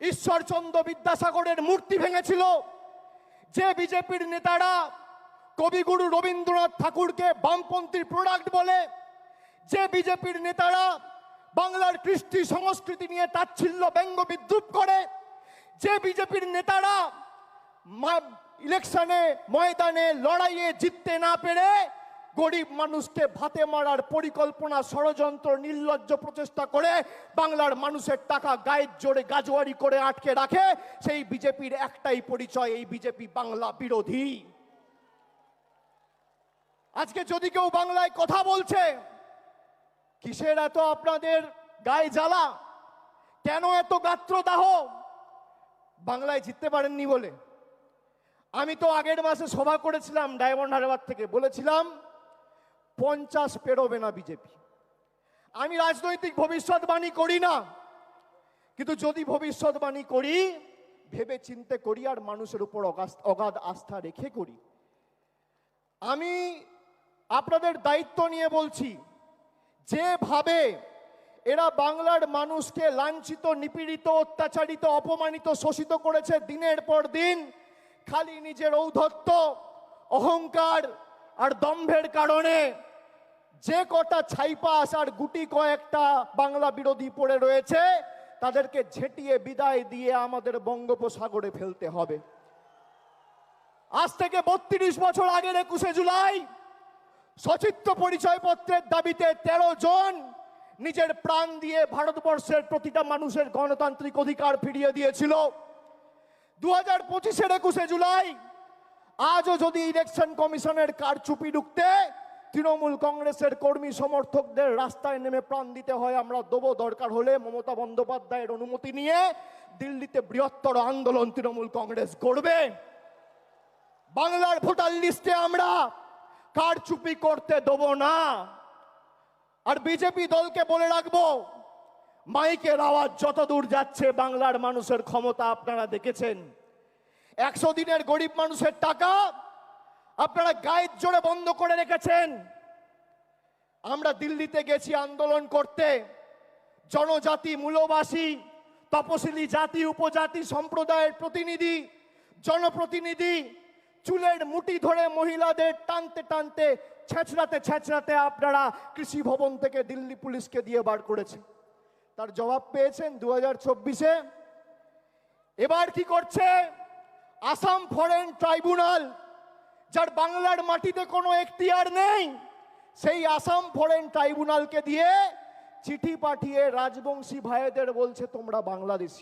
ঈশ্বরচন্দ্র বিদ্যাসাগরের মূর্তি ভেঙেছিল, যে বিজেপির নেতারা কবিগুরু রবীন্দ্রনাথ ঠাকুরকে বামপন্থীর প্রোডাক্ট বলে, যে বিজেপির নেতারা বাংলার কৃষ্টি সংস্কৃতি নিয়ে তাচ্ছিল্য ব্যঙ্গ বিদ্রুপ করে, যে বিজেপির নেতারা ইলেকশনে ময়দানে লড়াইয়ে জিততে না পেরে গরিব মানুষকে ভাতে মারার পরিকল্পনা, ষড়যন্ত্র, নির্লজ্জ প্রচেষ্টা করে বাংলার মানুষের টাকা গায়ের জোরে গাজোয়ারি করে আটকে রাখে, সেই বিজেপির একটাই পরিচয়, এই বিজেপি বাংলা বিরোধী। আজকে যদি কেউ বাংলায় কথা বলছে, কিসের এত আপনাদের গায়ে জ্বালা, কেন এত গাত্রদাহ? বাংলায় জিততে পারেননি বলে। আমি তো আগের মাসে সভা করেছিলাম ডায়মন্ড হারবার থেকে, বলেছিলাম 50 পেরোবে না বিজেপি। আমি রাজনৈতিক ভবিষ্যৎবাণী করি না, কিন্তু যদি ভবিষ্যৎবাণী করি ভেবে চিন্তে করি আর মানুষের উপর অগাধ আস্থা রেখে করি। আমি আপনাদের দায়িত্ব নিয়ে বলছি, যেভাবে এরা বাংলার মানুষকে লাঞ্ছিত, নিপীড়িত, অত্যাচারিত, অপমানিত, শোষিত করেছে দিনের পর দিন, খালি নিজের ঔদ্ধত্য, অহংকার আর দম্ভের কারণে যে কটা ছাইপাস আর গুটি কয়েকটা বাংলা বিরোধী পড়ে রয়েছে, তাদেরকে ঝেঁটিয়ে বিদায় দিয়ে আমাদের বঙ্গোপসাগরে ফেলতে হবে। আজ থেকে 32 বছর আগের 21শে জুলাই সচিত্র পরিচয়পত্রের দাবিতে 13 জন নিজের প্রাণ দিয়ে ভারতবর্ষের প্রতিটা মানুষের গণতান্ত্রিক অধিকার ফিরিয়ে দিয়েছিল। 2025-এর 21শে জুলাই আজও যদি ইলেকশন কমিশনের কারচুপি ঢুকতে তৃণমূল কংগ্রেসের কর্মী সমর্থকদের রাস্তায় নেমে প্রাণ দিতে হয়, আমরা দেবো। দরকার হলে মমতা বন্দ্যোপাধ্যায়ের অনুমতি নিয়ে দিল্লিতে বৃহত্তর আন্দোলন তৃণমূল কংগ্রেস করবে। বাংলার ভোটার লিস্টে আমরা কারচুপি করতে দেবো না। আর বিজেপি দলকে বলে রাখবো, মাইকের আওয়াজ যত দূর যাচ্ছে, বাংলার মানুষের ক্ষমতা আপনারা দেখেছেন। 100 দিনের গরিব মানুষের টাকা আপনারা গায়ের জোরে বন্ধ করে রেখেছেন। আমরা দিল্লিতে গেছি আন্দোলন করতে, জনজাতি, মূলবাসী, তপশিলি জাতি, উপজাতি সম্প্রদায়ের প্রতিনিধি, জনপ্রতিনিধি চুলের মুঠি ধরে মহিলাদের টানতে টানতে, ছেঁচড়াতে ছেঁচড়াতে আপনারা কৃষি ভবন থেকে দিল্লি পুলিশকে দিয়ে বার করেছে। তার জবাব পেয়েছেন 2024-এ। এবার কি করছে আসাম ফরেন ট্রাইব্যুনাল, যার বাংলার মাটিতে কোনো এখতিয়ার নেই, সেই আসাম ফরেন ট্রাইব্যুনালকে দিয়ে চিঠি পাঠিয়ে রাজবংশী ভাইদের বলছে তোমরা বাংলাদেশী।